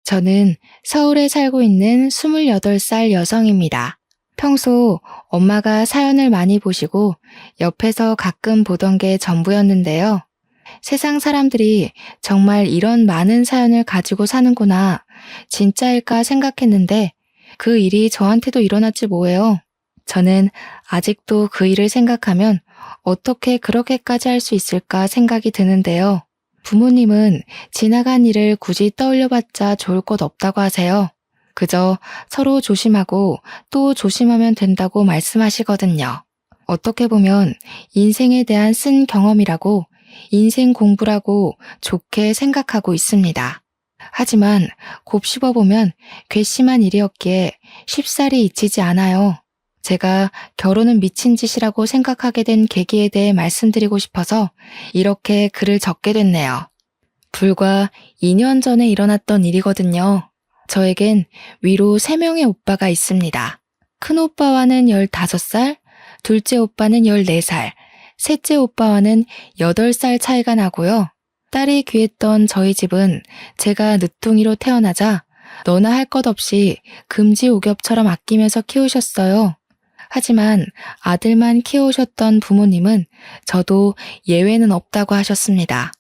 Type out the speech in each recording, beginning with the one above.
저는 서울에 살고 있는 28살 여성입니다. 평소 엄마가 사연을 많이 보시고 옆에서 가끔 보던 게 전부였는데요. 세상 사람들이 정말 이런 많은 사연을 가지고 사는구나, 진짜일까 생각했는데 그 일이 저한테도 일어났지 뭐예요. 저는 아직도 그 일을 생각하면 어떻게 그렇게까지 할 수 있을까 생각이 드는데요. 부모님은 지나간 일을 굳이 떠올려봤자 좋을 것 없다고 하세요. 그저 서로 조심하고 또 조심하면 된다고 말씀하시거든요. 어떻게 보면 인생에 대한 쓴 경험이라고, 인생 공부라고 좋게 생각하고 있습니다. 하지만 곱씹어보면 괘씸한 일이었기에 쉽사리 잊히지 않아요. 제가 결혼은 미친 짓이라고 생각하게 된 계기에 대해 말씀드리고 싶어서 이렇게 글을 적게 됐네요. 불과 2년 전에 일어났던 일이거든요. 저에겐 위로 3명의 오빠가 있습니다. 큰 오빠와는 15살, 둘째 오빠는 14살, 셋째 오빠와는 8살 차이가 나고요. 딸이 귀했던 저희 집은 제가 늦둥이로 태어나자 너나 할 것 없이 금지옥엽처럼 아끼면서 키우셨어요. 하지만 아들만 키우셨던 부모님은 저도 예외는 없다고 하셨습니다.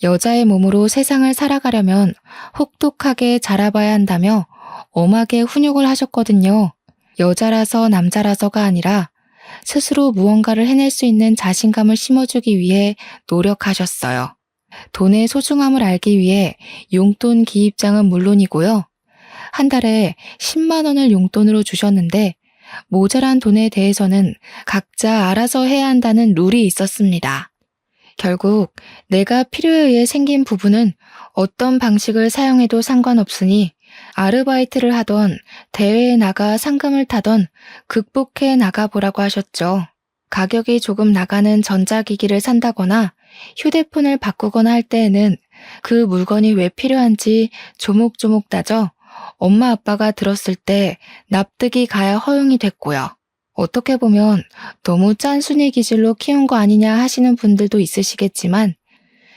여자의 몸으로 세상을 살아가려면 혹독하게 자라봐야 한다며 엄하게 훈육을 하셨거든요. 여자라서 남자라서가 아니라 스스로 무언가를 해낼 수 있는 자신감을 심어주기 위해 노력하셨어요. 돈의 소중함을 알기 위해 용돈 기입장은 물론이고요. 한 달에 10만 원을 용돈으로 주셨는데 모자란 돈에 대해서는 각자 알아서 해야 한다는 룰이 있었습니다. 결국 내가 필요에 의해 생긴 부분은 어떤 방식을 사용해도 상관없으니 아르바이트를 하던 대회에 나가 상금을 타던 극복해 나가보라고 하셨죠. 가격이 조금 나가는 전자기기를 산다거나 휴대폰을 바꾸거나 할 때에는 그 물건이 왜 필요한지 조목조목 따져 엄마 아빠가 들었을 때 납득이 가야 허용이 됐고요. 어떻게 보면 너무 짠순이 기질로 키운 거 아니냐 하시는 분들도 있으시겠지만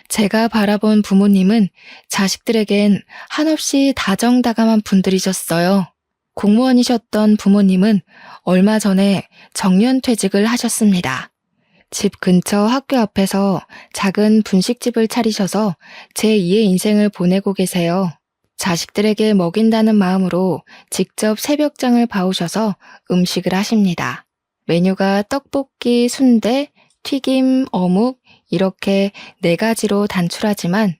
제가 바라본 부모님은 자식들에겐 한없이 다정다감한 분들이셨어요. 공무원이셨던 부모님은 얼마 전에 정년퇴직을 하셨습니다. 집 근처 학교 앞에서 작은 분식집을 차리셔서 제2의 인생을 보내고 계세요. 자식들에게 먹인다는 마음으로 직접 새벽장을 봐오셔서 음식을 하십니다. 메뉴가 떡볶이, 순대, 튀김, 어묵 이렇게 4가지로 단출하지만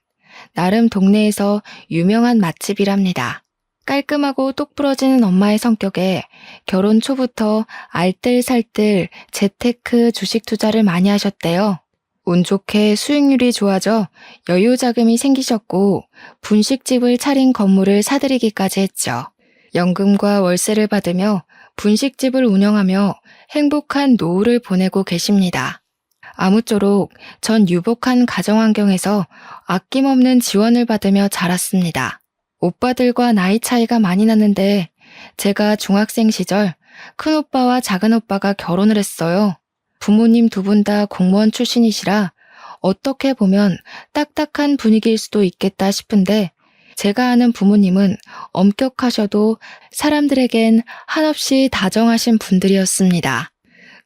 나름 동네에서 유명한 맛집이랍니다. 깔끔하고 똑부러지는 엄마의 성격에 결혼 초부터 알뜰살뜰 재테크 주식 투자를 많이 하셨대요. 운 좋게 수익률이 좋아져 여유 자금이 생기셨고 분식집을 차린 건물을 사들이기까지 했죠. 연금과 월세를 받으며 분식집을 운영하며 행복한 노후를 보내고 계십니다. 아무쪼록 전 유복한 가정환경에서 아낌없는 지원을 받으며 자랐습니다. 오빠들과 나이 차이가 많이 났는데 제가 중학생 시절 큰오빠와 작은오빠가 결혼을 했어요. 부모님 2분 다 공무원 출신이시라 어떻게 보면 딱딱한 분위기일 수도 있겠다 싶은데 제가 아는 부모님은 엄격하셔도 사람들에겐 한없이 다정하신 분들이었습니다.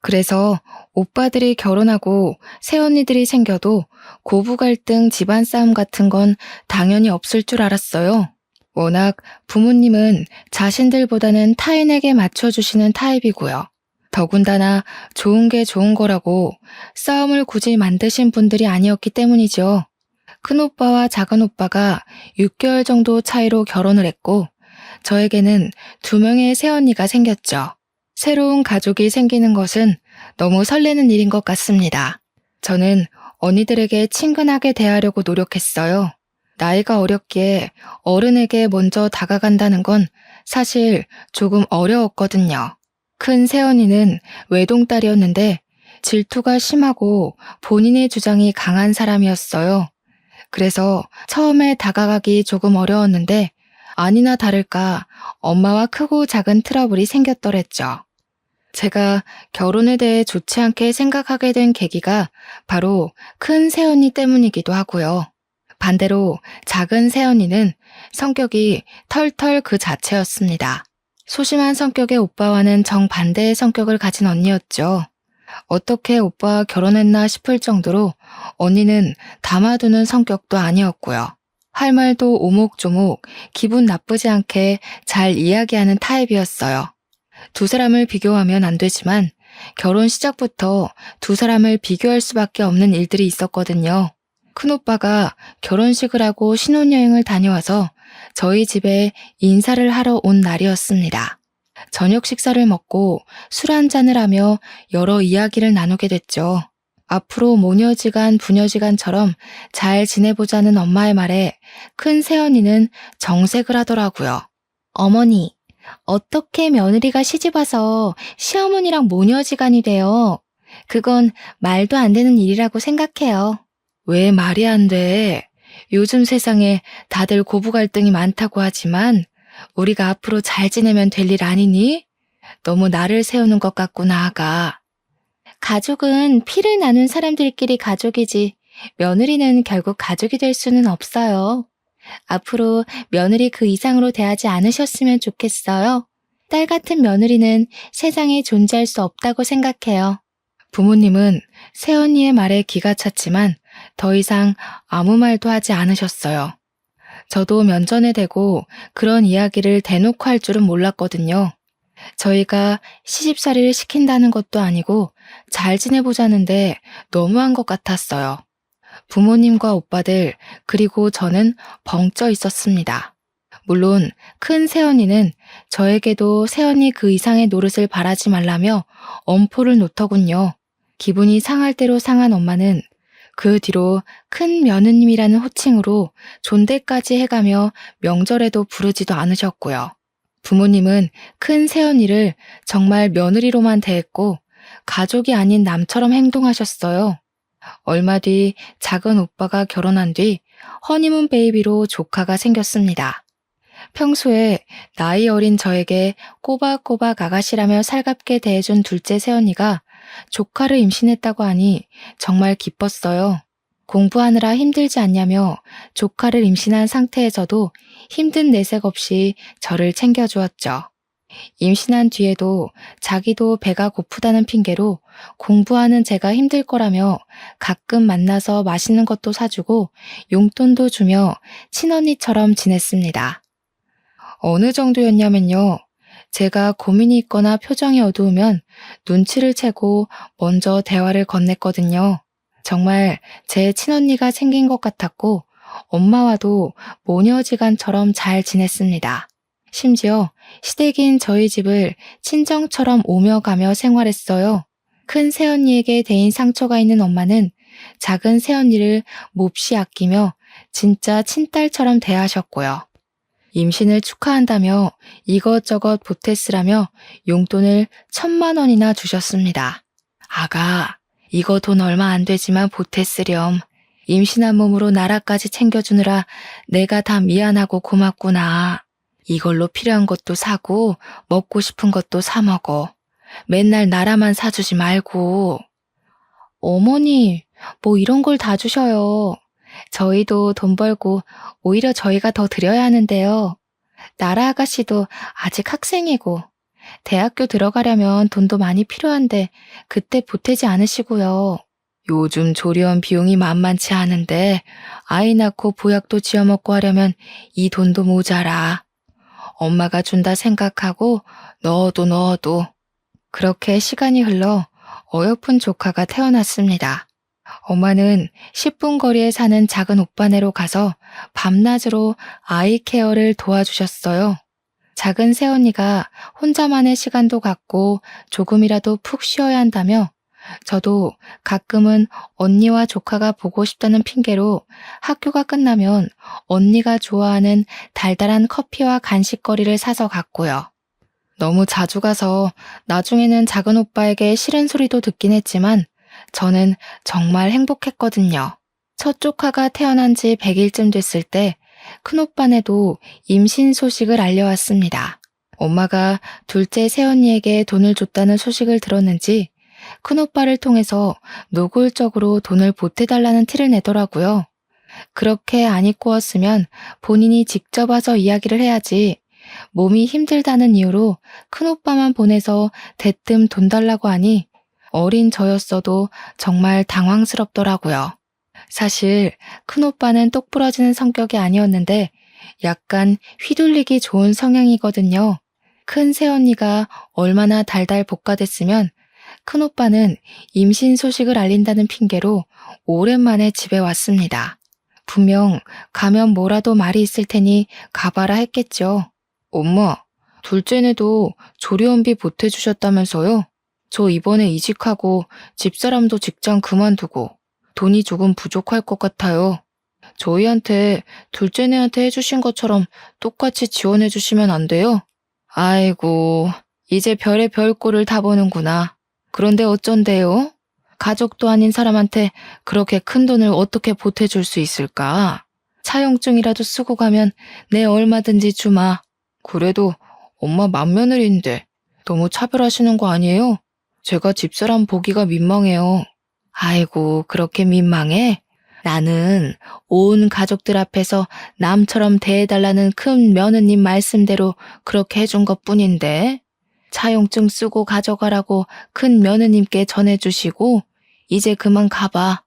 그래서 오빠들이 결혼하고 새언니들이 생겨도 고부 갈등, 집안 싸움 같은 건 당연히 없을 줄 알았어요. 워낙 부모님은 자신들보다는 타인에게 맞춰주시는 타입이고요. 더군다나 좋은 게 좋은 거라고 싸움을 굳이 만드신 분들이 아니었기 때문이죠. 큰오빠와 작은오빠가 6개월 정도 차이로 결혼을 했고 저에게는 2명의 새언니가 생겼죠. 새로운 가족이 생기는 것은 너무 설레는 일인 것 같습니다. 저는 언니들에게 친근하게 대하려고 노력했어요. 나이가 어렸기에 어른에게 먼저 다가간다는 건 사실 조금 어려웠거든요. 큰 새언니는 외동딸이었는데 질투가 심하고 본인의 주장이 강한 사람이었어요. 그래서 처음에 다가가기 조금 어려웠는데 아니나 다를까 엄마와 크고 작은 트러블이 생겼더랬죠. 제가 결혼에 대해 좋지 않게 생각하게 된 계기가 바로 큰 새언니 때문이기도 하고요. 반대로 작은 새언니는 성격이 털털 그 자체였습니다. 소심한 성격의 오빠와는 정반대의 성격을 가진 언니였죠. 어떻게 오빠와 결혼했나 싶을 정도로 언니는 담아두는 성격도 아니었고요. 할 말도 오목조목 기분 나쁘지 않게 잘 이야기하는 타입이었어요. 두 사람을 비교하면 안 되지만 결혼 시작부터 두 사람을 비교할 수밖에 없는 일들이 있었거든요. 큰오빠가 결혼식을 하고 신혼여행을 다녀와서 저희 집에 인사를 하러 온 날이었습니다. 저녁 식사를 먹고 술 한잔을 하며 여러 이야기를 나누게 됐죠. 앞으로 모녀지간 부녀지간처럼 잘 지내보자는 엄마의 말에 큰 새언니는 정색을 하더라고요. 어머니, 어떻게 며느리가 시집와서 시어머니랑 모녀지간이 돼요? 그건 말도 안 되는 일이라고 생각해요. 왜 말이 안 돼? 요즘 세상에 다들 고부 갈등이 많다고 하지만 우리가 앞으로 잘 지내면 될 일 아니니? 너무 나를 세우는 것 같구나, 아가. 가족은 피를 나눈 사람들끼리 가족이지 며느리는 결국 가족이 될 수는 없어요. 앞으로 며느리 그 이상으로 대하지 않으셨으면 좋겠어요. 딸 같은 며느리는 세상에 존재할 수 없다고 생각해요. 부모님은 새언니의 말에 기가 찼지만 더 이상 아무 말도 하지 않으셨어요. 저도 면전에 대고 그런 이야기를 대놓고 할 줄은 몰랐거든요. 저희가 시집살이를 시킨다는 것도 아니고 잘 지내보자는데 너무한 것 같았어요. 부모님과 오빠들 그리고 저는 벙쪄 있었습니다. 물론 큰 새언니는 저에게도 새언니 그 이상의 노릇을 바라지 말라며 엄포를 놓더군요. 기분이 상할 대로 상한 엄마는 그 뒤로 큰 며느님이라는 호칭으로 존대까지 해가며 명절에도 부르지도 않으셨고요. 부모님은 큰 새언니를 정말 며느리로만 대했고 가족이 아닌 남처럼 행동하셨어요. 얼마 뒤 작은 오빠가 결혼한 뒤 허니문 베이비로 조카가 생겼습니다. 평소에 나이 어린 저에게 꼬박꼬박 아가씨라며 살갑게 대해준 둘째 새언니가 조카를 임신했다고 하니 정말 기뻤어요. 공부하느라 힘들지 않냐며 조카를 임신한 상태에서도 힘든 내색 없이 저를 챙겨주었죠. 임신한 뒤에도 자기도 배가 고프다는 핑계로 공부하는 제가 힘들 거라며 가끔 만나서 맛있는 것도 사주고 용돈도 주며 친언니처럼 지냈습니다. 어느 정도였냐면요. 제가 고민이 있거나 표정이 어두우면 눈치를 채고 먼저 대화를 건넸거든요. 정말 제 친언니가 생긴 것 같았고 엄마와도 모녀지간처럼 잘 지냈습니다. 심지어 시댁인 저희 집을 친정처럼 오며 가며 생활했어요. 큰 새언니에게 대인 상처가 있는 엄마는 작은 새언니를 몹시 아끼며 진짜 친딸처럼 대하셨고요. 임신을 축하한다며 이것저것 보태쓰라며 용돈을 1,000만 원이나 주셨습니다. 아가, 이거 돈 얼마 안 되지만 보태쓰렴. 임신한 몸으로 나라까지 챙겨주느라 내가 다 미안하고 고맙구나. 이걸로 필요한 것도 사고 먹고 싶은 것도 사 먹어. 맨날 나라만 사주지 말고. 어머니, 뭐 이런 걸 다 주셔요. 저희도 돈 벌고 오히려 저희가 더 드려야 하는데요. 나라 아가씨도 아직 학생이고 대학교 들어가려면 돈도 많이 필요한데 그때 보태지 않으시고요. 요즘 조리원 비용이 만만치 않은데 아이 낳고 보약도 지어먹고 하려면 이 돈도 모자라. 엄마가 준다 생각하고 넣어도. 그렇게 시간이 흘러 어여쁜 조카가 태어났습니다. 엄마는 10분 거리에 사는 작은 오빠네로 가서 밤낮으로 아이 케어를 도와주셨어요. 작은 새언니가 혼자만의 시간도 갖고 조금이라도 푹 쉬어야 한다며 저도 가끔은 언니와 조카가 보고 싶다는 핑계로 학교가 끝나면 언니가 좋아하는 달달한 커피와 간식거리를 사서 갔고요. 너무 자주 가서 나중에는 작은 오빠에게 싫은 소리도 듣긴 했지만 저는 정말 행복했거든요. 첫 조카가 태어난 지 100일쯤 됐을 때 큰오빠네도 임신 소식을 알려왔습니다. 엄마가 둘째 새언니에게 돈을 줬다는 소식을 들었는지 큰오빠를 통해서 노골적으로 돈을 보태달라는 티를 내더라고요. 그렇게 안 입고 왔으면 본인이 직접 와서 이야기를 해야지. 몸이 힘들다는 이유로 큰오빠만 보내서 대뜸 돈 달라고 하니 어린 저였어도 정말 당황스럽더라고요. 사실 큰오빠는 똑부러지는 성격이 아니었는데 약간 휘둘리기 좋은 성향이거든요. 큰 새언니가 얼마나 달달 볶아댔으면 큰오빠는 임신 소식을 알린다는 핑계로 오랜만에 집에 왔습니다. 분명 가면 뭐라도 말이 있을 테니 가봐라 했겠죠. 엄마, 둘째네도 조리원비 보태주셨다면서요? 저 이번에 이직하고 집사람도 직장 그만두고 돈이 조금 부족할 것 같아요. 저희한테 둘째네한테 해주신 것처럼 똑같이 지원해 주시면 안 돼요? 아이고, 이제 별의 별꼴을 다 보는구나. 그런데 어쩐대요? 가족도 아닌 사람한테 그렇게 큰 돈을 어떻게 보태줄 수 있을까? 차용증이라도 쓰고 가면 내 얼마든지 주마. 그래도 엄마 맏며느리인데 너무 차별하시는 거 아니에요? 제가 집사람 보기가 민망해요. 아이고, 그렇게 민망해? 나는 온 가족들 앞에서 남처럼 대해달라는 큰 며느님 말씀대로 그렇게 해준 것뿐인데 차용증 쓰고 가져가라고 큰 며느님께 전해주시고 이제 그만 가봐.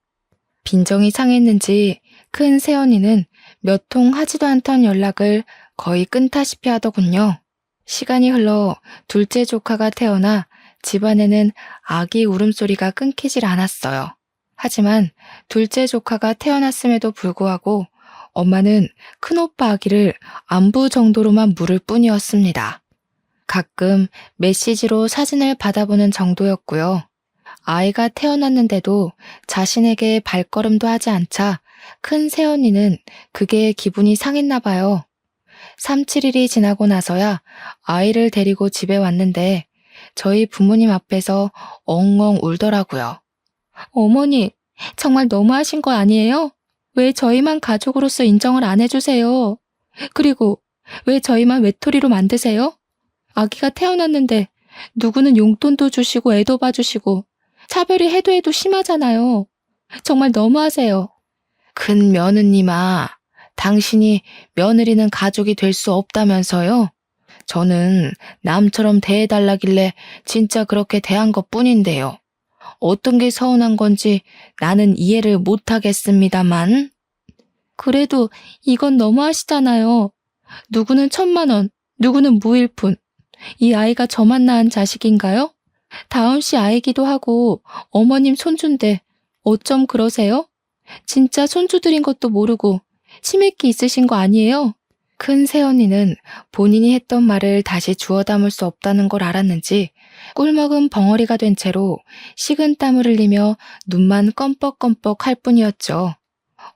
빈정이 상했는지 큰 새언니는 몇 통 하지도 않던 연락을 거의 끊다시피 하더군요. 시간이 흘러 둘째 조카가 태어나 집안에는 아기 울음소리가 끊기질 않았어요. 하지만 둘째 조카가 태어났음에도 불구하고 엄마는 큰오빠 아기를 안부 정도로만 물을 뿐이었습니다. 가끔 메시지로 사진을 받아보는 정도였고요. 아이가 태어났는데도 자신에게 발걸음도 하지 않자 큰 새언니는 그게 기분이 상했나 봐요. 3, 7일이 지나고 나서야 아이를 데리고 집에 왔는데 저희 부모님 앞에서 엉엉 울더라고요. 어머니, 정말 너무하신 거 아니에요? 왜 저희만 가족으로서 인정을 안 해주세요? 그리고 왜 저희만 외톨이로 만드세요? 아기가 태어났는데 누구는 용돈도 주시고 애도 봐주시고 차별이 해도 해도 심하잖아요. 정말 너무하세요. 큰 며느님아, 당신이 며느리는 가족이 될 수 없다면서요? 저는 남처럼 대해달라길래 진짜 그렇게 대한 것뿐인데요. 어떤 게 서운한 건지 나는 이해를 못하겠습니다만. 그래도 이건 너무하시잖아요. 누구는 1,000만 원, 누구는 무일푼. 이 아이가 저만 낳은 자식인가요? 다은 씨 아이기도 하고 어머님 손주인데 어쩜 그러세요? 진짜 손주들인 것도 모르고 치맥기 있으신 거 아니에요? 큰 새언니는 본인이 했던 말을 다시 주워 담을 수 없다는 걸 알았는지 꿀먹은 벙어리가 된 채로 식은땀을 흘리며 눈만 껌뻑껌뻑 할 뿐이었죠.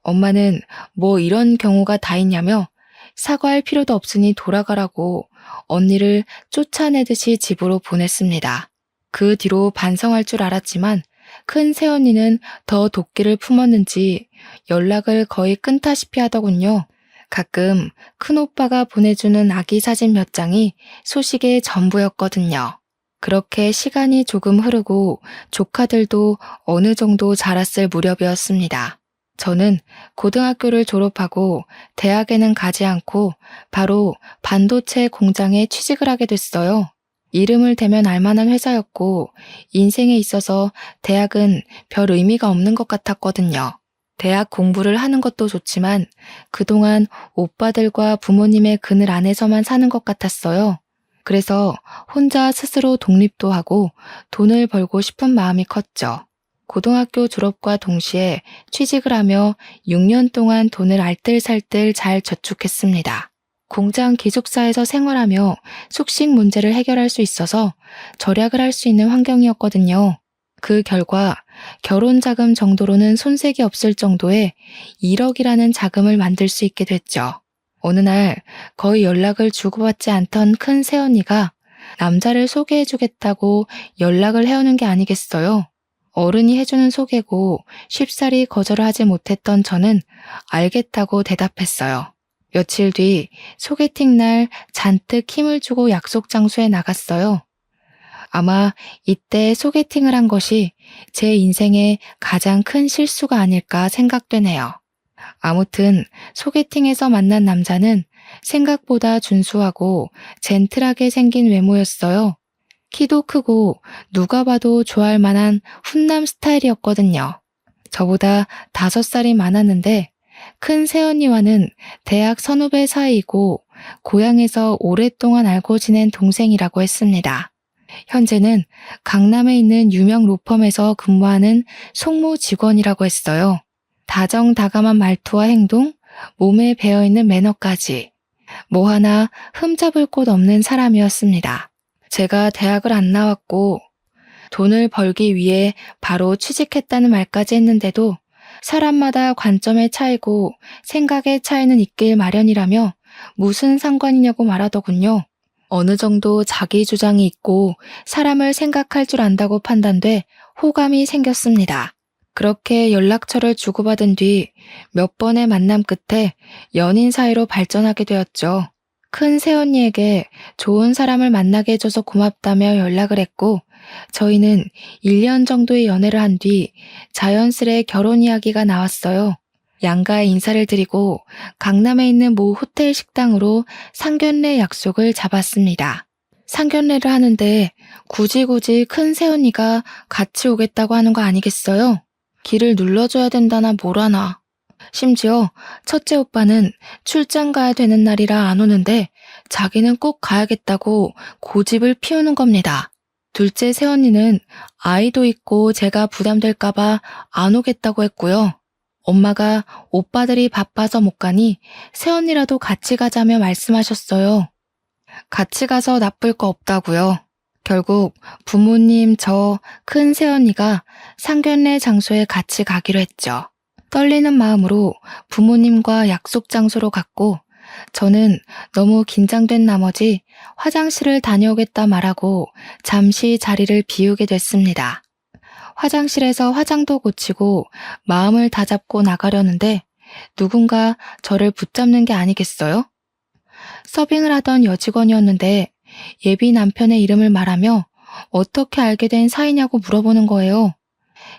엄마는 뭐 이런 경우가 다 있냐며 사과할 필요도 없으니 돌아가라고 언니를 쫓아내듯이 집으로 보냈습니다. 그 뒤로 반성할 줄 알았지만 큰 새언니는 더 도끼를 품었는지 연락을 거의 끊다시피 하더군요. 가끔 큰오빠가 보내주는 아기 사진 몇 장이 소식의 전부였거든요. 그렇게 시간이 조금 흐르고 조카들도 어느 정도 자랐을 무렵이었습니다. 저는 고등학교를 졸업하고 대학에는 가지 않고 바로 반도체 공장에 취직을 하게 됐어요. 이름을 대면 알만한 회사였고 인생에 있어서 대학은 별 의미가 없는 것 같았거든요. 대학 공부를 하는 것도 좋지만 그동안 오빠들과 부모님의 그늘 안에서만 사는 것 같았어요. 그래서 혼자 스스로 독립도 하고 돈을 벌고 싶은 마음이 컸죠. 고등학교 졸업과 동시에 취직을 하며 6년 동안 돈을 알뜰살뜰 잘 저축했습니다. 공장 기숙사에서 생활하며 숙식 문제를 해결할 수 있어서 절약을 할 수 있는 환경이었거든요. 그 결과 결혼 자금 정도로는 손색이 없을 정도의 1억이라는 자금을 만들 수 있게 됐죠. 어느 날 거의 연락을 주고받지 않던 큰 새언니가 남자를 소개해주겠다고 연락을 해오는 게 아니겠어요. 어른이 해주는 소개고 쉽사리 거절을 하지 못했던 저는 알겠다고 대답했어요. 며칠 뒤 소개팅 날 잔뜩 힘을 주고 약속 장소에 나갔어요. 아마 이때 소개팅을 한 것이 제 인생의 가장 큰 실수가 아닐까 생각되네요. 아무튼 소개팅에서 만난 남자는 생각보다 준수하고 젠틀하게 생긴 외모였어요. 키도 크고 누가 봐도 좋아할 만한 훈남 스타일이었거든요. 저보다 5살이 많았는데 큰 새언니와는 대학 선후배 사이이고 고향에서 오랫동안 알고 지낸 동생이라고 했습니다. 현재는 강남에 있는 유명 로펌에서 근무하는 송무 직원이라고 했어요. 다정다감한 말투와 행동, 몸에 배어있는 매너까지 뭐 하나 흠잡을 곳 없는 사람이었습니다. 제가 대학을 안 나왔고 돈을 벌기 위해 바로 취직했다는 말까지 했는데도 사람마다 관점의 차이고 생각의 차이는 있길 마련이라며 무슨 상관이냐고 말하더군요. 어느 정도 자기 주장이 있고 사람을 생각할 줄 안다고 판단돼 호감이 생겼습니다. 그렇게 연락처를 주고받은 뒤 몇 번의 만남 끝에 연인 사이로 발전하게 되었죠. 큰 새언니에게 좋은 사람을 만나게 해줘서 고맙다며 연락을 했고 저희는 1년 정도의 연애를 한 뒤 자연스레 결혼 이야기가 나왔어요. 양가에 인사를 드리고 강남에 있는 모 호텔 식당으로 상견례 약속을 잡았습니다. 상견례를 하는데 굳이 큰 새언니가 같이 오겠다고 하는 거 아니겠어요? 길을 눌러줘야 된다나 뭐라나. 심지어 첫째 오빠는 출장 가야 되는 날이라 안 오는데 자기는 꼭 가야겠다고 고집을 피우는 겁니다. 둘째 새언니는 아이도 있고 제가 부담될까봐 안 오겠다고 했고요. 엄마가 오빠들이 바빠서 못 가니 새언니라도 같이 가자며 말씀하셨어요. 같이 가서 나쁠 거 없다고요. 결국 부모님, 저, 큰 새언니가 상견례 장소에 같이 가기로 했죠. 떨리는 마음으로 부모님과 약속 장소로 갔고 저는 너무 긴장된 나머지 화장실을 다녀오겠다 말하고 잠시 자리를 비우게 됐습니다. 화장실에서 화장도 고치고 마음을 다잡고 나가려는데 누군가 저를 붙잡는 게 아니겠어요? 서빙을 하던 여직원이었는데 예비 남편의 이름을 말하며 어떻게 알게 된 사이냐고 물어보는 거예요.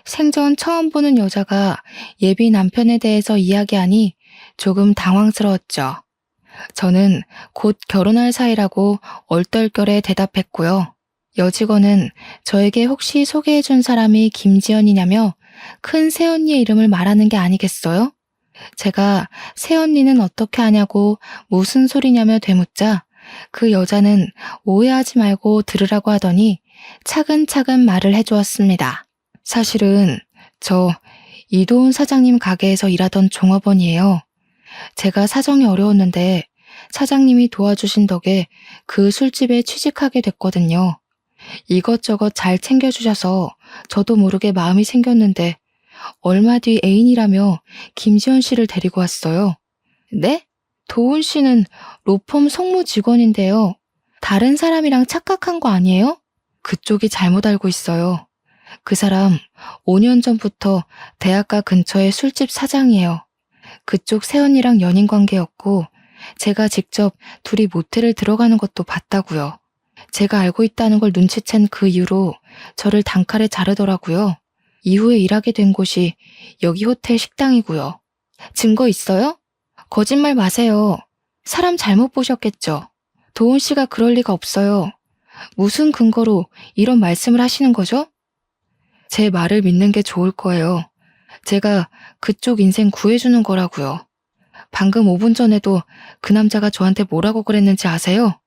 생전 처음 보는 여자가 예비 남편에 대해서 이야기하니 조금 당황스러웠죠. 저는 곧 결혼할 사이라고 얼떨결에 대답했고요. 여직원은 저에게 혹시 소개해준 사람이 김지연이냐며 큰 새언니의 이름을 말하는 게 아니겠어요? 제가 새언니는 어떻게 아냐고 무슨 소리냐며 되묻자 그 여자는 오해하지 말고 들으라고 하더니 차근차근 말을 해주었습니다. 사실은 저 이도훈 사장님 가게에서 일하던 종업원이에요. 제가 사정이 어려웠는데 사장님이 도와주신 덕에 그 술집에 취직하게 됐거든요. 이것저것 잘 챙겨주셔서 저도 모르게 마음이 생겼는데 얼마 뒤 애인이라며 김지연 씨를 데리고 왔어요. 네? 도훈 씨는 로펌 송무 직원인데요. 다른 사람이랑 착각한 거 아니에요? 그쪽이 잘못 알고 있어요. 그 사람 5년 전부터 대학가 근처의 술집 사장이에요. 그쪽 새언니랑 연인 관계였고 제가 직접 둘이 모텔을 들어가는 것도 봤다고요. 제가 알고 있다는 걸 눈치챈 그 이후로 저를 단칼에 자르더라고요. 이후에 일하게 된 곳이 여기 호텔 식당이고요. 증거 있어요? 거짓말 마세요. 사람 잘못 보셨겠죠. 도훈 씨가 그럴 리가 없어요. 무슨 근거로 이런 말씀을 하시는 거죠? 제 말을 믿는 게 좋을 거예요. 제가 그쪽 인생 구해주는 거라고요. 방금 5분 전에도 그 남자가 저한테 뭐라고 그랬는지 아세요?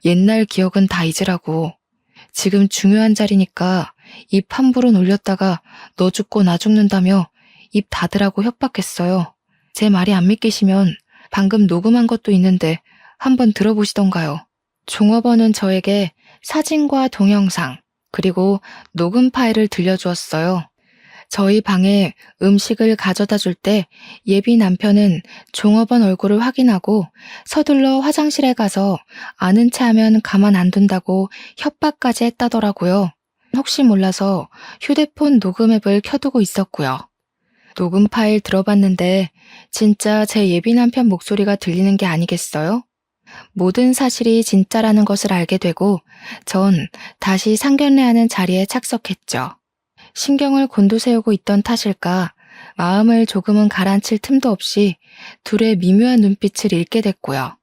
옛날 기억은 다 잊으라고. 지금 중요한 자리니까 입 함부로 놀렸다가 너 죽고 나 죽는다며 입 닫으라고 협박했어요. 제 말이 안 믿기시면 방금 녹음한 것도 있는데 한번 들어보시던가요. 종업원은 저에게 사진과 동영상 그리고 녹음 파일을 들려주었어요. 저희 방에 음식을 가져다 줄 때 예비 남편은 종업원 얼굴을 확인하고 서둘러 화장실에 가서 아는 체 하면 가만 안 둔다고 협박까지 했다더라고요. 혹시 몰라서 휴대폰 녹음 앱을 켜두고 있었고요. 녹음 파일 들어봤는데 진짜 제 예비 남편 목소리가 들리는 게 아니겠어요? 모든 사실이 진짜라는 것을 알게 되고 전 다시 상견례하는 자리에 착석했죠. 신경을 곤두세우고 있던 탓일까 마음을 조금은 가라앉힐 틈도 없이 둘의 미묘한 눈빛을 읽게 됐고요.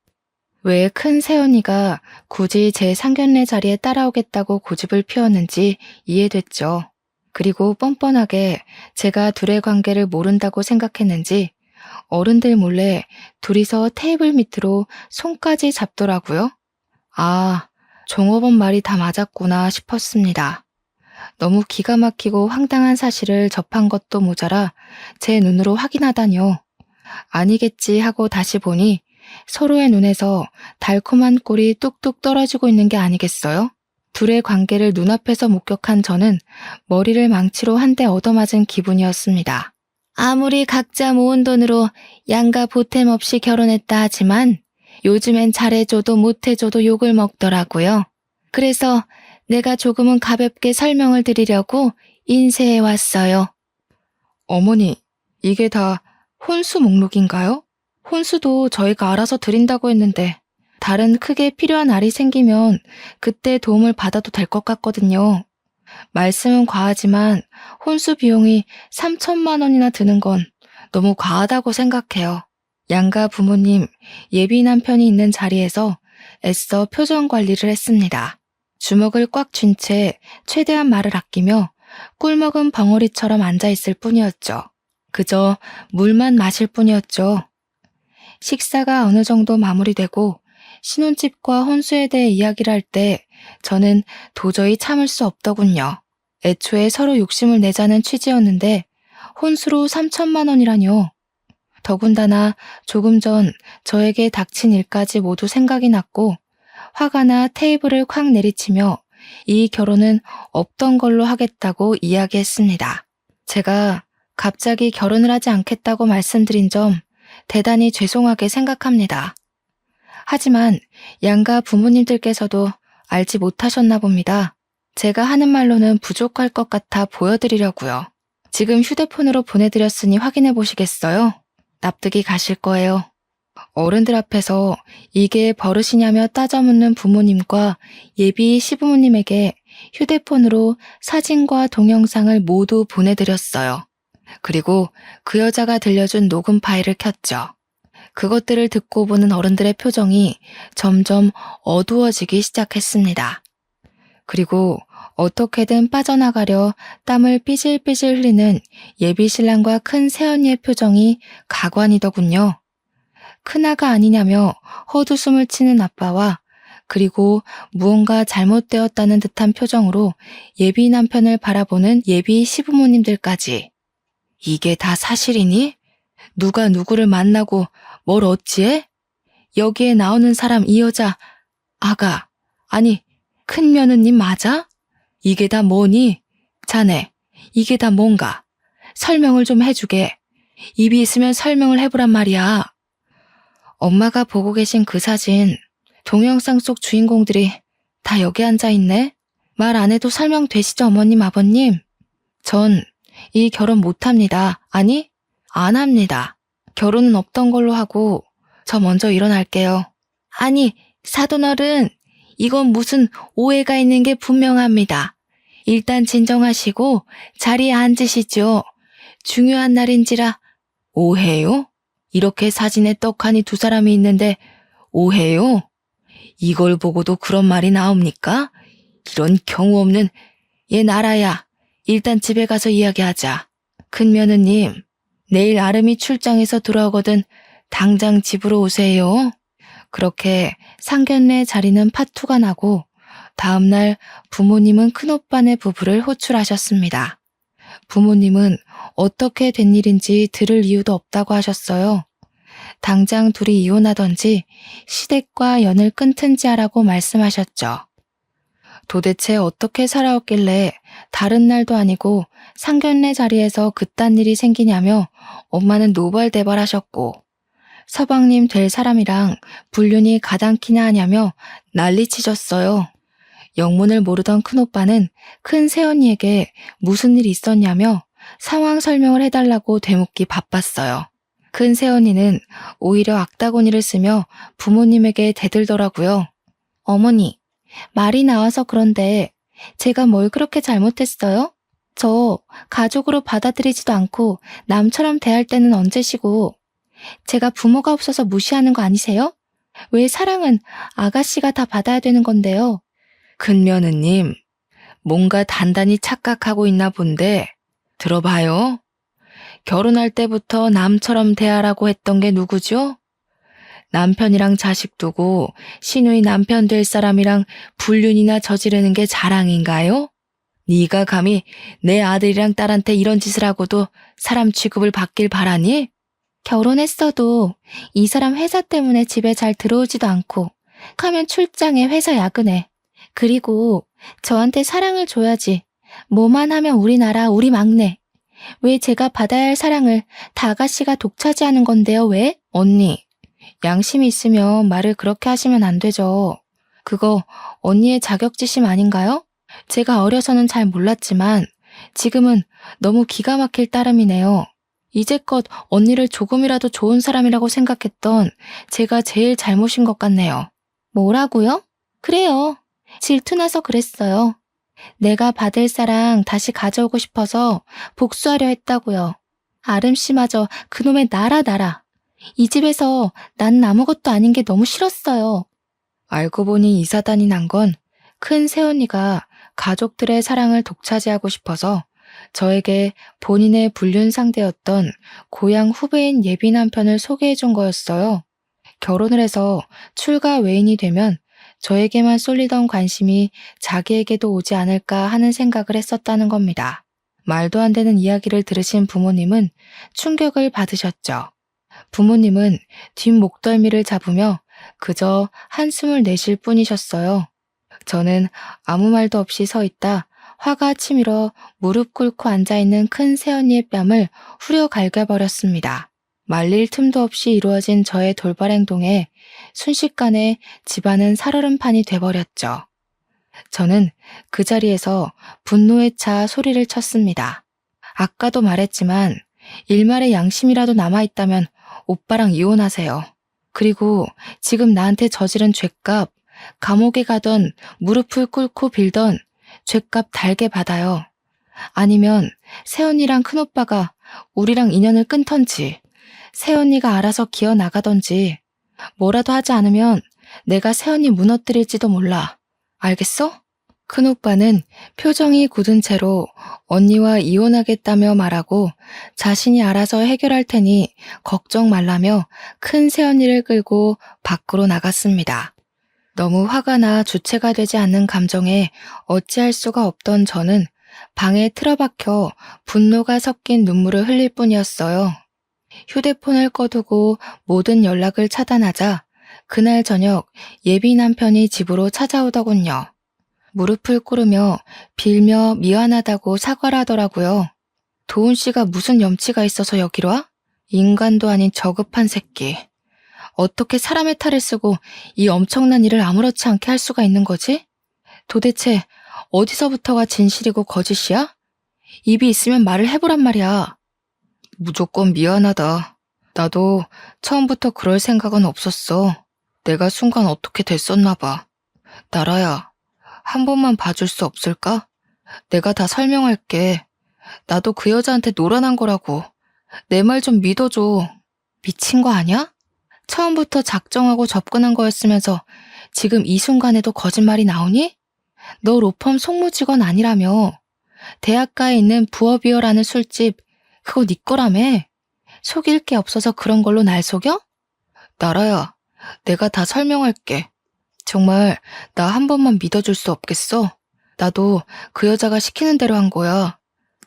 왜 큰 새언니가 굳이 제 상견례 자리에 따라오겠다고 고집을 피웠는지 이해됐죠. 그리고 뻔뻔하게 제가 둘의 관계를 모른다고 생각했는지 어른들 몰래 둘이서 테이블 밑으로 손까지 잡더라고요. 아, 종업원 말이 다 맞았구나 싶었습니다. 너무 기가 막히고 황당한 사실을 접한 것도 모자라 제 눈으로 확인하다니요. 아니겠지 하고 다시 보니 서로의 눈에서 달콤한 꿀이 뚝뚝 떨어지고 있는 게 아니겠어요? 둘의 관계를 눈앞에서 목격한 저는 머리를 망치로 한 대 얻어맞은 기분이었습니다. 아무리 각자 모은 돈으로 양가 보탬 없이 결혼했다 하지만 요즘엔 잘해줘도 못해줘도 욕을 먹더라고요. 그래서 내가 조금은 가볍게 설명을 드리려고 인쇄해 왔어요. 어머니, 이게 다 혼수 목록인가요? 혼수도 저희가 알아서 드린다고 했는데 다른 크게 필요한 알이 생기면 그때 도움을 받아도 될 것 같거든요. 말씀은 과하지만 혼수 비용이 3천만 원이나 드는 건 너무 과하다고 생각해요. 양가 부모님, 예비 남편이 있는 자리에서 애써 표정 관리를 했습니다. 주먹을 꽉 쥔 채 최대한 말을 아끼며 꿀먹은 벙어리처럼 앉아있을 뿐이었죠. 그저 물만 마실 뿐이었죠. 식사가 어느 정도 마무리되고 신혼집과 혼수에 대해 이야기를 할 때 저는 도저히 참을 수 없더군요. 애초에 서로 욕심을 내자는 취지였는데 혼수로 3천만 원이라뇨. 더군다나 조금 전 저에게 닥친 일까지 모두 생각이 났고 화가 나 테이블을 콱 내리치며 이 결혼은 없던 걸로 하겠다고 이야기했습니다. 제가 갑자기 결혼을 하지 않겠다고 말씀드린 점 대단히 죄송하게 생각합니다. 하지만 양가 부모님들께서도 알지 못하셨나 봅니다. 제가 하는 말로는 부족할 것 같아 보여드리려고요. 지금 휴대폰으로 보내드렸으니 확인해 보시겠어요? 납득이 가실 거예요. 어른들 앞에서 이게 버릇이냐며 따져묻는 부모님과 예비 시부모님에게 휴대폰으로 사진과 동영상을 모두 보내드렸어요. 그리고 그 여자가 들려준 녹음 파일을 켰죠. 그것들을 듣고 보는 어른들의 표정이 점점 어두워지기 시작했습니다. 그리고 어떻게든 빠져나가려 땀을 삐질삐질 흘리는 예비 신랑과 큰 새언니의 표정이 가관이더군요. 큰아가 아니냐며 헛웃음을 치는 아빠와 그리고 무언가 잘못되었다는 듯한 표정으로 예비 남편을 바라보는 예비 시부모님들까지. 이게 다 사실이니? 누가 누구를 만나고 뭘 어찌해? 여기에 나오는 사람 이 여자, 아가, 아니 큰 며느님 맞아? 이게 다 뭐니? 자네, 이게 다 뭔가? 설명을 좀 해주게. 입이 있으면 설명을 해보란 말이야. 엄마가 보고 계신 그 사진, 동영상 속 주인공들이 다 여기 앉아있네? 말 안 해도 설명되시죠, 어머님, 아버님? 전 이 결혼 못합니다. 아니, 안 합니다. 결혼은 없던 걸로 하고 저 먼저 일어날게요. 아니, 사돈어른, 이건 무슨 오해가 있는 게 분명합니다. 일단 진정하시고 자리에 앉으시죠. 중요한 날인지라. 오해요? 이렇게 사진에 떡하니 두 사람이 있는데 오해요? 이걸 보고도 그런 말이 나옵니까? 이런 경우 없는. 얘 나라야. 일단 집에 가서 이야기하자. 큰 며느님, 내일 아름이 출장에서 돌아오거든 당장 집으로 오세요. 그렇게 상견례 자리는 파투가 나고 다음날 부모님은 큰오빠네 부부를 호출하셨습니다. 부모님은 어떻게 된 일인지 들을 이유도 없다고 하셨어요. 당장 둘이 이혼하던지 시댁과 연을 끊든지 하라고 말씀하셨죠. 도대체 어떻게 살아왔길래 다른 날도 아니고 상견례 자리에서 그딴 일이 생기냐며 엄마는 노발대발하셨고 서방님 될 사람이랑 불륜이 가당키나 하냐며 난리치셨어요. 영문을 모르던 큰오빠는 큰 새언니에게 무슨 일이 있었냐며 상황 설명을 해달라고 되묻기 바빴어요. 큰 새언니는 오히려 악다구니를 쓰며 부모님에게 대들더라고요. 어머니, 말이 나와서 그런데 제가 뭘 그렇게 잘못했어요? 저 가족으로 받아들이지도 않고 남처럼 대할 때는 언제시고, 제가 부모가 없어서 무시하는 거 아니세요? 왜 사랑은 아가씨가 다 받아야 되는 건데요? 큰며느님, 뭔가 단단히 착각하고 있나 본데, 들어봐요. 결혼할 때부터 남처럼 대하라고 했던 게 누구죠? 남편이랑 자식 두고 시누이 남편 될 사람이랑 불륜이나 저지르는 게 자랑인가요? 네가 감히 내 아들이랑 딸한테 이런 짓을 하고도 사람 취급을 받길 바라니? 결혼했어도 이 사람 회사 때문에 집에 잘 들어오지도 않고, 하면 출장에 회사 야근해. 그리고 저한테 사랑을 줘야지. 뭐만 하면 우리나라 우리 막내. 왜 제가 받아야 할 사랑을 다 아가씨가 독차지하는 건데요, 왜? 언니, 양심이 있으면 말을 그렇게 하시면 안 되죠. 그거 언니의 자격지심 아닌가요? 제가 어려서는 잘 몰랐지만 지금은 너무 기가 막힐 따름이네요. 이제껏 언니를 조금이라도 좋은 사람이라고 생각했던 제가 제일 잘못인 것 같네요. 뭐라고요? 그래요. 질투나서 그랬어요. 내가 받을 사랑 다시 가져오고 싶어서 복수하려 했다고요. 아름씨마저 그놈의 나라. 이 집에서 난 아무것도 아닌 게 너무 싫었어요. 알고 보니 이 사단이 난 건 큰 새언니가 가족들의 사랑을 독차지하고 싶어서 저에게 본인의 불륜 상대였던 고향 후배인 예비 남편을 소개해 준 거였어요. 결혼을 해서 출가 외인이 되면 저에게만 쏠리던 관심이 자기에게도 오지 않을까 하는 생각을 했었다는 겁니다. 말도 안 되는 이야기를 들으신 부모님은 충격을 받으셨죠. 부모님은 뒷목덜미를 잡으며 그저 한숨을 내쉴 뿐이셨어요. 저는 아무 말도 없이 서 있다 화가 치밀어 무릎 꿇고 앉아있는 큰 새언니의 뺨을 후려 갈겨버렸습니다. 말릴 틈도 없이 이루어진 저의 돌발 행동에 순식간에 집안은 살얼음판이 돼버렸죠. 저는 그 자리에서 분노에 차 소리를 쳤습니다. 아까도 말했지만 일말의 양심이라도 남아있다면 오빠랑 이혼하세요. 그리고 지금 나한테 저지른 죄값, 감옥에 가던 무릎을 꿇고 빌던 죄값 달게 받아요. 아니면 새언니랑 큰오빠가 우리랑 인연을 끊던지, 새언니가 알아서 기어나가던지, 뭐라도 하지 않으면 내가 새언니 무너뜨릴지도 몰라. 알겠어? 큰오빠는 표정이 굳은 채로 언니와 이혼하겠다며 말하고 자신이 알아서 해결할 테니 걱정 말라며 큰 새언니를 끌고 밖으로 나갔습니다. 너무 화가 나 주체가 되지 않는 감정에 어찌할 수가 없던 저는 방에 틀어박혀 분노가 섞인 눈물을 흘릴 뿐이었어요. 휴대폰을 꺼두고 모든 연락을 차단하자 그날 저녁 예비 남편이 집으로 찾아오더군요. 무릎을 꿇으며 빌며 미안하다고 사과를 하더라고요. 도훈 씨가 무슨 염치가 있어서 여기로 와? 인간도 아닌 저급한 새끼. 어떻게 사람의 탈을 쓰고 이 엄청난 일을 아무렇지 않게 할 수가 있는 거지? 도대체 어디서부터가 진실이고 거짓이야? 입이 있으면 말을 해보란 말이야. 무조건 미안하다. 나도 처음부터 그럴 생각은 없었어. 내가 순간 어떻게 됐었나 봐. 나라야, 한 번만 봐줄 수 없을까? 내가 다 설명할게. 나도 그 여자한테 놀아난 거라고. 내 말 좀 믿어줘. 미친 거 아니야? 처음부터 작정하고 접근한 거였으면서 지금 이 순간에도 거짓말이 나오니? 너 로펌 송무직원 아니라며. 대학가에 있는 부어비어라는 술집, 그거 네 거라며. 속일 게 없어서 그런 걸로 날 속여? 나라야, 내가 다 설명할게. 정말 나 한 번만 믿어줄 수 없겠어? 나도 그 여자가 시키는 대로 한 거야.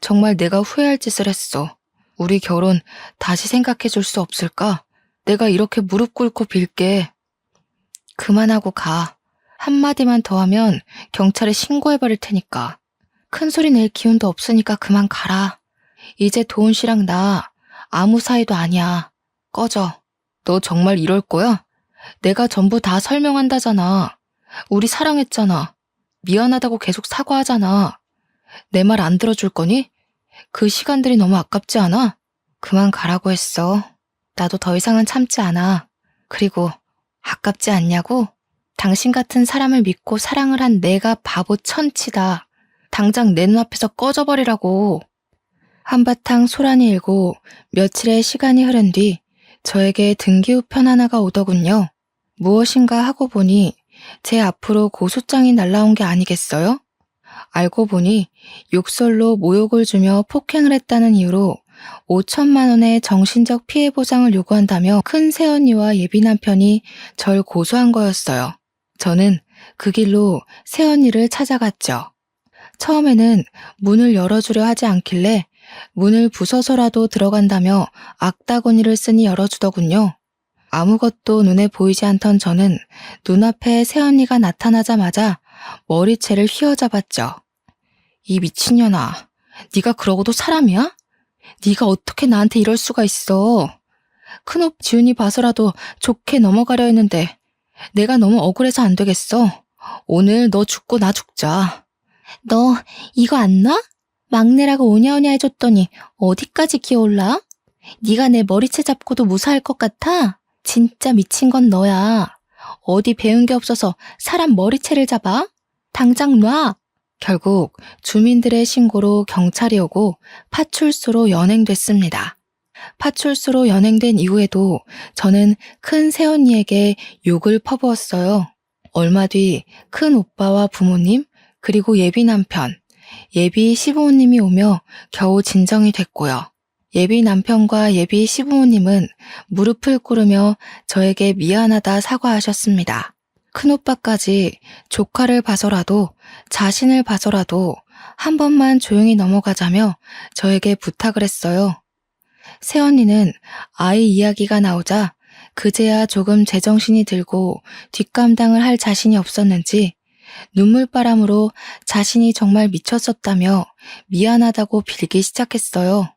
정말 내가 후회할 짓을 했어. 우리 결혼 다시 생각해 줄 수 없을까? 내가 이렇게 무릎 꿇고 빌게. 그만하고 가. 한마디만 더 하면 경찰에 신고해버릴 테니까. 큰 소리 낼 기운도 없으니까 그만 가라. 이제 도훈 씨랑 나 아무 사이도 아니야. 꺼져. 너 정말 이럴 거야? 내가 전부 다 설명한다잖아. 우리 사랑했잖아. 미안하다고 계속 사과하잖아. 내 말 안 들어줄 거니? 그 시간들이 너무 아깝지 않아? 그만 가라고 했어. 나도 더 이상은 참지 않아. 그리고 아깝지 않냐고? 당신 같은 사람을 믿고 사랑을 한 내가 바보 천치다. 당장 내 눈앞에서 꺼져버리라고. 한바탕 소란이 일고 며칠의 시간이 흐른 뒤 저에게 등기후 편하나가 오더군요. 무엇인가 하고 보니 제 앞으로 고소장이 날라온 게 아니겠어요? 알고 보니 욕설로 모욕을 주며 폭행을 했다는 이유로 5천만 원의 정신적 피해 보상을 요구한다며 큰 새언니와 예비 남편이 절 고소한 거였어요. 저는 그 길로 새언니를 찾아갔죠. 처음에는 문을 열어주려 하지 않길래 문을 부숴서라도 들어간다며 악다구니를 쓰니 열어주더군요. 아무것도 눈에 보이지 않던 저는 눈앞에 새언니가 나타나자마자 머리채를 휘어잡았죠. 이 미친년아, 네가 그러고도 사람이야? 네가 어떻게 나한테 이럴 수가 있어. 큰오빠 지훈이 봐서라도 좋게 넘어가려 했는데 내가 너무 억울해서 안 되겠어. 오늘 너 죽고 나 죽자. 너 이거 안 놔? 막내라고 오냐오냐 해줬더니 어디까지 기어올라? 네가 내 머리채 잡고도 무사할 것 같아? 진짜 미친 건 너야. 어디 배운 게 없어서 사람 머리채를 잡아? 당장 놔! 결국 주민들의 신고로 경찰이 오고 파출소로 연행됐습니다. 파출소로 연행된 이후에도 저는 큰 새언니에게 욕을 퍼부었어요. 얼마 뒤 큰 오빠와 부모님, 그리고 예비 남편, 예비 시부모님이 오며 겨우 진정이 됐고요. 예비 남편과 예비 시부모님은 무릎을 꿇으며 저에게 미안하다 사과하셨습니다. 큰오빠까지 조카를 봐서라도 자신을 봐서라도 한 번만 조용히 넘어가자며 저에게 부탁을 했어요. 새언니는 아이 이야기가 나오자 그제야 조금 제정신이 들고 뒷감당을 할 자신이 없었는지 눈물바람으로 자신이 정말 미쳤었다며 미안하다고 빌기 시작했어요.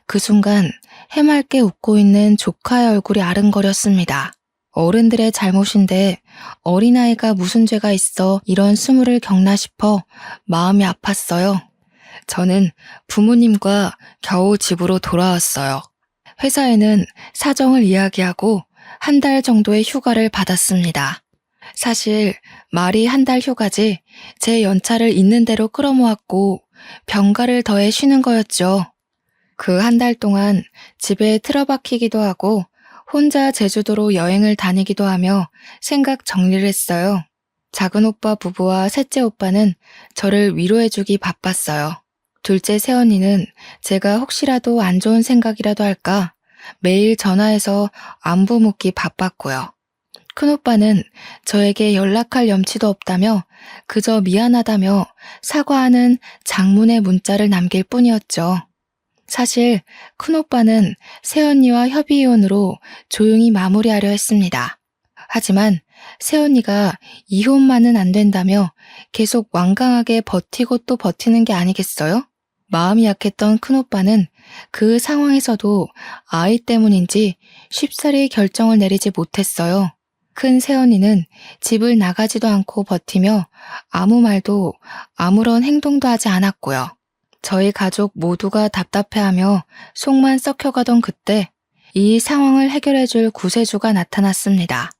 그 순간 해맑게 웃고 있는 조카의 얼굴이 아른거렸습니다. 어른들의 잘못인데 어린아이가 무슨 죄가 있어 이런 수모를 겪나 싶어 마음이 아팠어요. 저는 부모님과 겨우 집으로 돌아왔어요. 회사에는 사정을 이야기하고 한 달 정도의 휴가를 받았습니다. 사실 말이 한 달 휴가지 제 연차를 있는 대로 끌어모았고 병가를 더해 쉬는 거였죠. 그 한 달 동안 집에 틀어박히기도 하고 혼자 제주도로 여행을 다니기도 하며 생각 정리를 했어요. 작은 오빠 부부와 셋째 오빠는 저를 위로해주기 바빴어요. 둘째 새언니는 제가 혹시라도 안 좋은 생각이라도 할까 매일 전화해서 안부 묻기 바빴고요. 큰오빠는 저에게 연락할 염치도 없다며 그저 미안하다며 사과하는 장문의 문자를 남길 뿐이었죠. 사실 큰오빠는 새언니와 협의이혼으로 조용히 마무리하려 했습니다. 하지만 새언니가 이혼만은 안 된다며 계속 완강하게 버티고 또 버티는 게 아니겠어요? 마음이 약했던 큰오빠는 그 상황에서도 아이 때문인지 쉽사리 결정을 내리지 못했어요. 큰 새언니는 집을 나가지도 않고 버티며 아무 말도 아무런 행동도 하지 않았고요. 저희 가족 모두가 답답해하며 속만 썩혀가던 그때 이 상황을 해결해줄 구세주가 나타났습니다.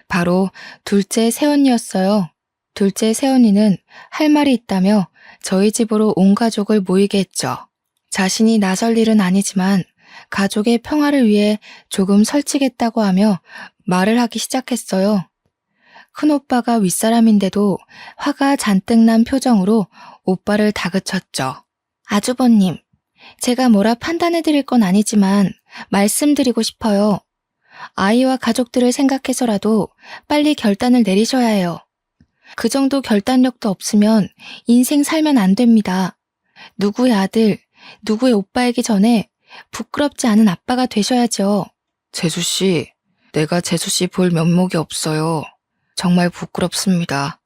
바로 둘째 새언니였어요. 둘째 새언니는 할 말이 있다며 저희 집으로 온 가족을 모이게 했죠. 자신이 나설 일은 아니지만 가족의 평화를 위해 조금 설치겠다고 하며 말을 하기 시작했어요. 큰오빠가 윗사람인데도 화가 잔뜩 난 표정으로 오빠를 다그쳤죠. 아주버님, 제가 뭐라 판단해드릴 건 아니지만 말씀드리고 싶어요. 아이와 가족들을 생각해서라도 빨리 결단을 내리셔야 해요. 그 정도 결단력도 없으면 인생 살면 안 됩니다. 누구의 아들, 누구의 오빠이기 전에 부끄럽지 않은 아빠가 되셔야죠. 재수씨, 내가 재수씨 볼 면목이 없어요. 정말 부끄럽습니다.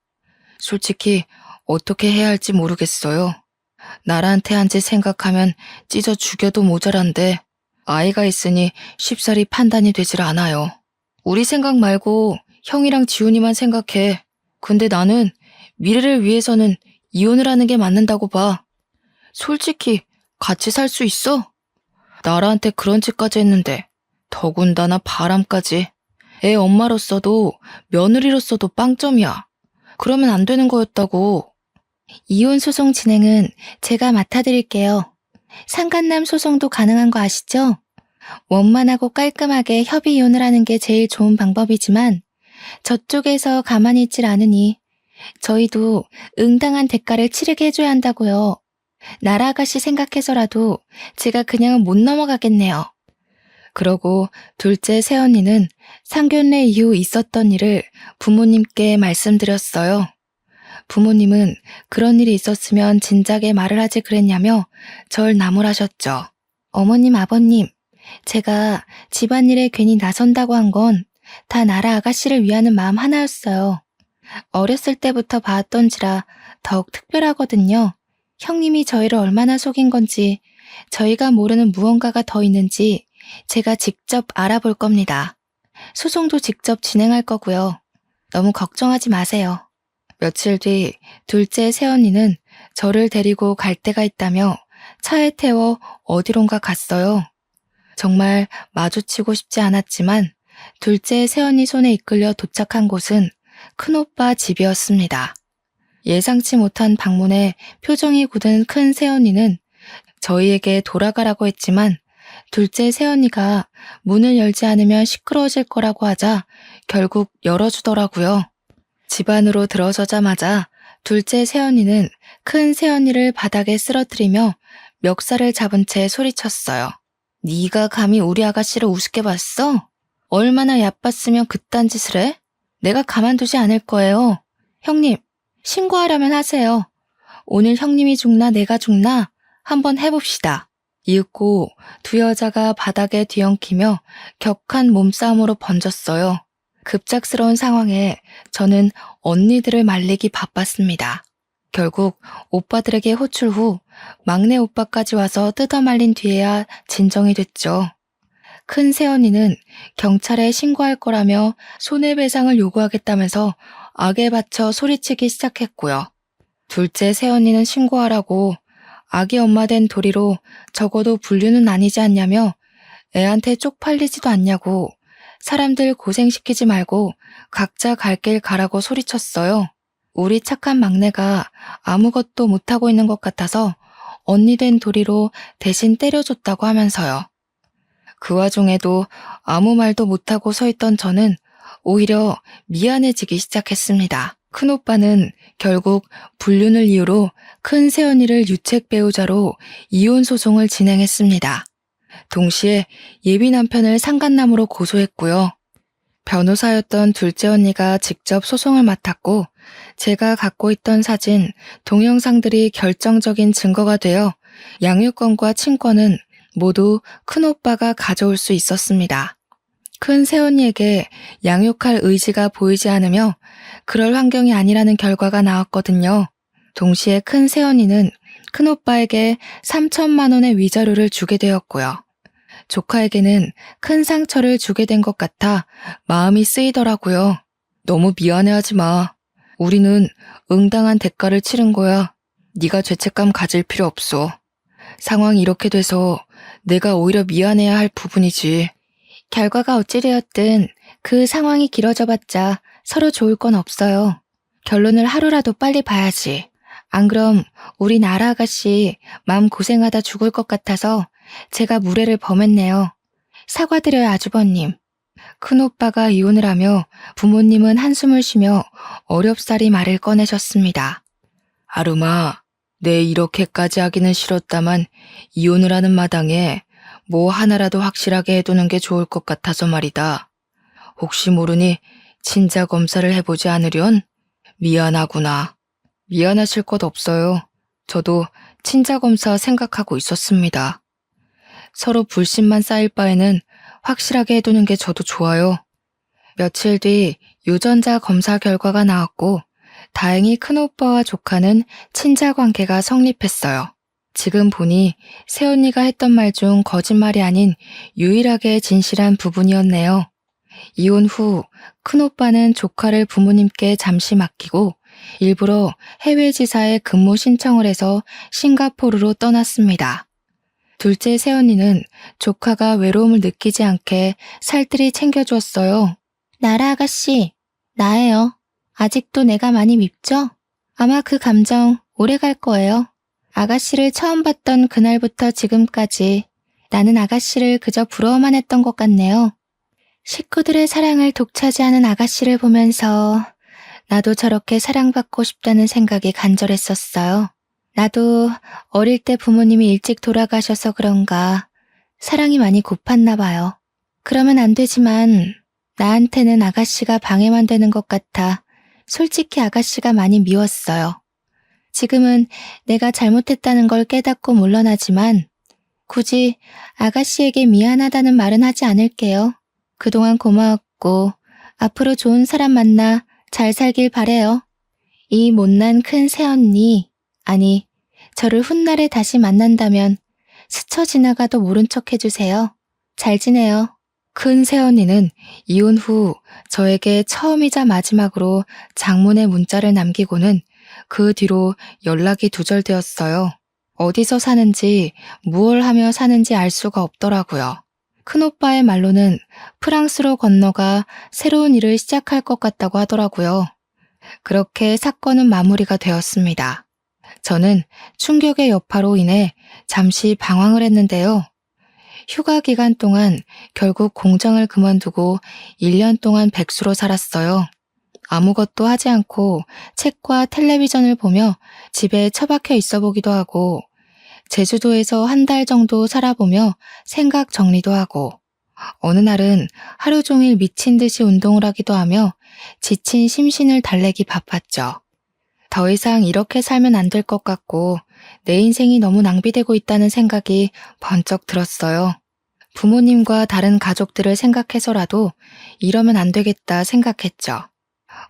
솔직히 어떻게 해야 할지 모르겠어요. 나라한테 한 짓 생각하면 찢어 죽여도 모자란데 아이가 있으니 쉽사리 판단이 되질 않아요. 우리 생각 말고 형이랑 지훈이만 생각해. 근데 나는 미래를 위해서는 이혼을 하는 게 맞는다고 봐. 솔직히 같이 살 수 있어? 나라한테 그런 짓까지 했는데 더군다나 바람까지. 애 엄마로서도 며느리로서도 빵점이야. 그러면 안 되는 거였다고. 이혼 소송 진행은 제가 맡아드릴게요. 상간남 소송도 가능한 거 아시죠? 원만하고 깔끔하게 협의 이혼을 하는 게 제일 좋은 방법이지만 저쪽에서 가만히 있질 않으니 저희도 응당한 대가를 치르게 해줘야 한다고요. 나라 아가씨 생각해서라도 제가 그냥은 못 넘어가겠네요. 그러고 둘째 새언니는 상견례 이후 있었던 일을 부모님께 말씀드렸어요. 부모님은 그런 일이 있었으면 진작에 말을 하지 그랬냐며 절 나무라셨죠. 어머님, 아버님, 제가 집안일에 괜히 나선다고 한 건 다 나라 아가씨를 위하는 마음 하나였어요. 어렸을 때부터 봐왔던지라 더욱 특별하거든요. 형님이 저희를 얼마나 속인 건지, 저희가 모르는 무언가가 더 있는지 제가 직접 알아볼 겁니다. 소송도 직접 진행할 거고요. 너무 걱정하지 마세요. 며칠 뒤 둘째 새언니는 저를 데리고 갈 데가 있다며 차에 태워 어디론가 갔어요. 정말 마주치고 싶지 않았지만 둘째 새언니 손에 이끌려 도착한 곳은 큰오빠 집이었습니다. 예상치 못한 방문에 표정이 굳은 큰 새언니는 저희에게 돌아가라고 했지만 둘째 새언니가 문을 열지 않으면 시끄러워질 거라고 하자 결국 열어주더라고요. 집 안으로 들어서자마자 둘째 새언니는 큰 새언니를 바닥에 쓰러뜨리며 멱살을 잡은 채 소리쳤어요. 네가 감히 우리 아가씨를 우습게 봤어? 얼마나 얕봤으면 그딴 짓을 해? 내가 가만두지 않을 거예요. 형님, 신고하려면 하세요. 오늘 형님이 죽나 내가 죽나 한번 해봅시다. 이윽고 두 여자가 바닥에 뒤엉키며 격한 몸싸움으로 번졌어요. 급작스러운 상황에 저는 언니들을 말리기 바빴습니다. 결국 오빠들에게 호출 후 막내 오빠까지 와서 뜯어말린 뒤에야 진정이 됐죠. 큰 새언니는 경찰에 신고할 거라며 손해배상을 요구하겠다면서 악에 받쳐 소리치기 시작했고요. 둘째 새언니는 신고하라고 아기 엄마 된 도리로 적어도 분류는 아니지 않냐며 애한테 쪽팔리지도 않냐고 사람들 고생시키지 말고 각자 갈 길 가라고 소리쳤어요. 우리 착한 막내가 아무것도 못하고 있는 것 같아서 언니 된 도리로 대신 때려줬다고 하면서요. 그 와중에도 아무 말도 못하고 서 있던 저는 오히려 미안해지기 시작했습니다. 큰오빠는 결국 불륜을 이유로 큰 새언니를 유책 배우자로 이혼 소송을 진행했습니다. 동시에 예비 남편을 상간남으로 고소했고요. 변호사였던 둘째 언니가 직접 소송을 맡았고 제가 갖고 있던 사진, 동영상들이 결정적인 증거가 되어 양육권과 친권은 모두 큰오빠가 가져올 수 있었습니다. 큰 새언니에게 양육할 의지가 보이지 않으며 그럴 환경이 아니라는 결과가 나왔거든요. 동시에 큰 새언니는 큰오빠에게 3천만 원의 위자료를 주게 되었고요. 조카에게는 큰 상처를 주게 된 것 같아 마음이 쓰이더라고요. 너무 미안해하지 마. 우리는 응당한 대가를 치른 거야. 네가 죄책감 가질 필요 없어. 상황이 이렇게 돼서 내가 오히려 미안해야 할 부분이지. 결과가 어찌되었든 그 상황이 길어져봤자 서로 좋을 건 없어요. 결론을 하루라도 빨리 봐야지. 안 그럼 우리 나라 아가씨 마음 고생하다 죽을 것 같아서 제가 무례를 범했네요. 사과드려요, 아주버님. 큰오빠가 이혼을 하며 부모님은 한숨을 쉬며 어렵사리 말을 꺼내셨습니다. 아름아, 내 이렇게까지 하기는 싫었다만 이혼을 하는 마당에 뭐 하나라도 확실하게 해두는 게 좋을 것 같아서 말이다. 혹시 모르니 친자 검사를 해보지 않으련? 미안하구나. 미안하실 것 없어요. 저도 친자 검사 생각하고 있었습니다. 서로 불신만 쌓일 바에는 확실하게 해두는 게 저도 좋아요. 며칠 뒤 유전자 검사 결과가 나왔고 다행히 큰오빠와 조카는 친자 관계가 성립했어요. 지금 보니 새언니가 했던 말 중 거짓말이 아닌 유일하게 진실한 부분이었네요. 이혼 후 큰오빠는 조카를 부모님께 잠시 맡기고 일부러 해외 지사에 근무 신청을 해서 싱가포르로 떠났습니다. 둘째 새언니는 조카가 외로움을 느끼지 않게 살뜰히 챙겨주었어요. 나라 아가씨, 나예요. 아직도 내가 많이 밉죠? 아마 그 감정 오래 갈 거예요. 아가씨를 처음 봤던 그날부터 지금까지 나는 아가씨를 그저 부러워만 했던 것 같네요. 식구들의 사랑을 독차지하는 아가씨를 보면서 나도 저렇게 사랑받고 싶다는 생각이 간절했었어요. 나도 어릴 때 부모님이 일찍 돌아가셔서 그런가 사랑이 많이 고팠나 봐요. 그러면 안 되지만 나한테는 아가씨가 방해만 되는 것 같아 솔직히 아가씨가 많이 미웠어요. 지금은 내가 잘못했다는 걸 깨닫고 물러나지만 굳이 아가씨에게 미안하다는 말은 하지 않을게요. 그동안 고마웠고 앞으로 좋은 사람 만나 잘 살길 바래요. 이 못난 큰 새언니, 아니 저를 훗날에 다시 만난다면 스쳐 지나가도 모른 척 해주세요. 잘 지내요. 큰 새언니는 이혼 후 저에게 처음이자 마지막으로 장문의 문자를 남기고는 그 뒤로 연락이 두절되었어요. 어디서 사는지 무얼 하며 사는지 알 수가 없더라고요. 큰오빠의 말로는 프랑스로 건너가 새로운 일을 시작할 것 같다고 하더라고요. 그렇게 사건은 마무리가 되었습니다. 저는 충격의 여파로 인해 잠시 방황을 했는데요. 휴가 기간 동안 결국 공장을 그만두고 1년 동안 백수로 살았어요. 아무것도 하지 않고 책과 텔레비전을 보며 집에 처박혀 있어 보기도 하고 제주도에서 한 달 정도 살아보며 생각 정리도 하고 어느 날은 하루 종일 미친 듯이 운동을 하기도 하며 지친 심신을 달래기 바빴죠. 더 이상 이렇게 살면 안 될 것 같고 내 인생이 너무 낭비되고 있다는 생각이 번쩍 들었어요. 부모님과 다른 가족들을 생각해서라도 이러면 안 되겠다 생각했죠.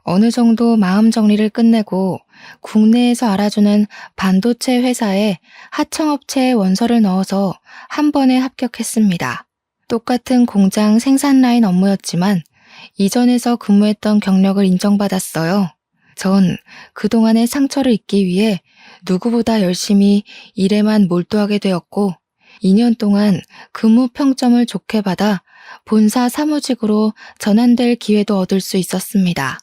어느 정도 마음 정리를 끝내고 국내에서 알아주는 반도체 회사에 하청업체에 원서를 넣어서 한 번에 합격했습니다. 똑같은 공장 생산 라인 업무였지만 이전에서 근무했던 경력을 인정받았어요. 전 그동안의 상처를 잊기 위해 누구보다 열심히 일에만 몰두하게 되었고 2년 동안 근무 평점을 좋게 받아 본사 사무직으로 전환될 기회도 얻을 수 있었습니다.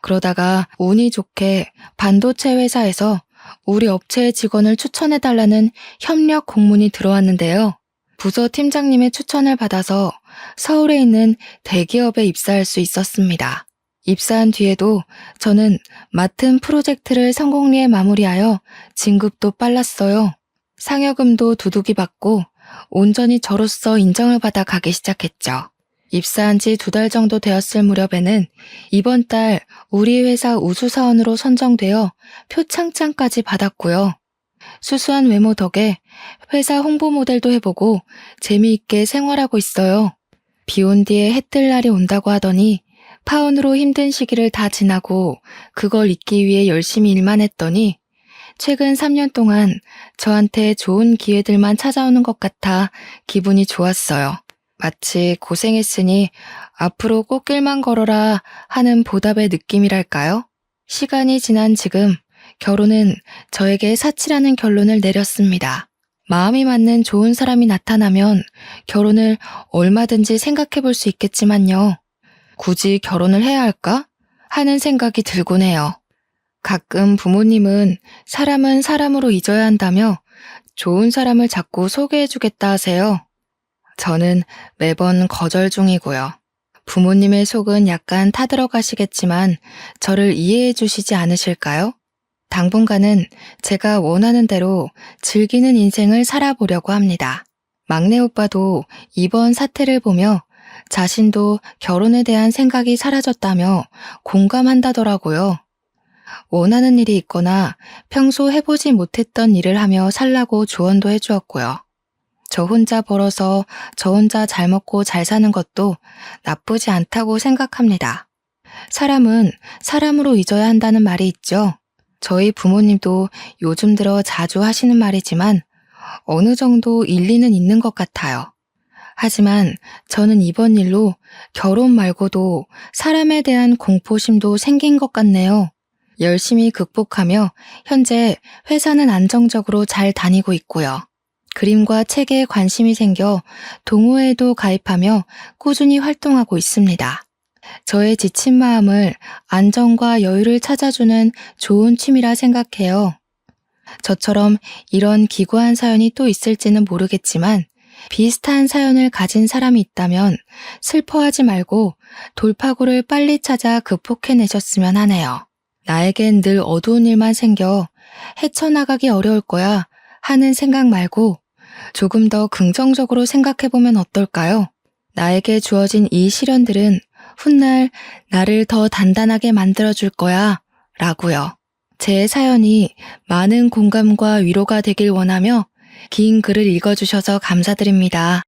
그러다가 운이 좋게 반도체 회사에서 우리 업체의 직원을 추천해달라는 협력 공문이 들어왔는데요. 부서 팀장님의 추천을 받아서 서울에 있는 대기업에 입사할 수 있었습니다. 입사한 뒤에도 저는 맡은 프로젝트를 성공리에 마무리하여 진급도 빨랐어요. 상여금도 두둑이 받고 온전히 저로서 인정을 받아 가기 시작했죠. 입사한 지 2달 정도 되었을 무렵에는 이번 달 우리 회사 우수사원으로 선정되어 표창장까지 받았고요. 수수한 외모 덕에 회사 홍보 모델도 해보고 재미있게 생활하고 있어요. 비 온 뒤에 해 뜰 날이 온다고 하더니 파혼으로 힘든 시기를 다 지나고 그걸 잊기 위해 열심히 일만 했더니 최근 3년 동안 저한테 좋은 기회들만 찾아오는 것 같아 기분이 좋았어요. 마치 고생했으니 앞으로 꽃길만 걸어라 하는 보답의 느낌이랄까요? 시간이 지난 지금 결혼은 저에게 사치라는 결론을 내렸습니다. 마음이 맞는 좋은 사람이 나타나면 결혼을 얼마든지 생각해 볼 수 있겠지만요. 굳이 결혼을 해야 할까? 하는 생각이 들곤 해요. 가끔 부모님은 사람은 사람으로 잊어야 한다며 좋은 사람을 자꾸 소개해주겠다 하세요. 저는 매번 거절 중이고요. 부모님의 속은 약간 타들어가시겠지만 저를 이해해 주시지 않으실까요? 당분간은 제가 원하는 대로 즐기는 인생을 살아보려고 합니다. 막내 오빠도 이번 사태를 보며 자신도 결혼에 대한 생각이 사라졌다며 공감한다더라고요. 원하는 일이 있거나 평소 해보지 못했던 일을 하며 살라고 조언도 해주었고요. 저 혼자 벌어서 저 혼자 잘 먹고 잘 사는 것도 나쁘지 않다고 생각합니다. 사람은 사람으로 잊어야 한다는 말이 있죠. 저희 부모님도 요즘 들어 자주 하시는 말이지만 어느 정도 일리는 있는 것 같아요. 하지만 저는 이번 일로 결혼 말고도 사람에 대한 공포심도 생긴 것 같네요. 열심히 극복하며 현재 회사는 안정적으로 잘 다니고 있고요. 그림과 책에 관심이 생겨 동호회에도 가입하며 꾸준히 활동하고 있습니다. 저의 지친 마음을 안정과 여유를 찾아주는 좋은 취미라 생각해요. 저처럼 이런 기구한 사연이 또 있을지는 모르겠지만 비슷한 사연을 가진 사람이 있다면 슬퍼하지 말고 돌파구를 빨리 찾아 극복해내셨으면 하네요. 나에겐 늘 어두운 일만 생겨 헤쳐나가기 어려울 거야 하는 생각 말고 조금 더 긍정적으로 생각해보면 어떨까요? 나에게 주어진 이 시련들은 훗날 나를 더 단단하게 만들어줄 거야 라고요. 제 사연이 많은 공감과 위로가 되길 원하며 긴 글을 읽어주셔서 감사드립니다.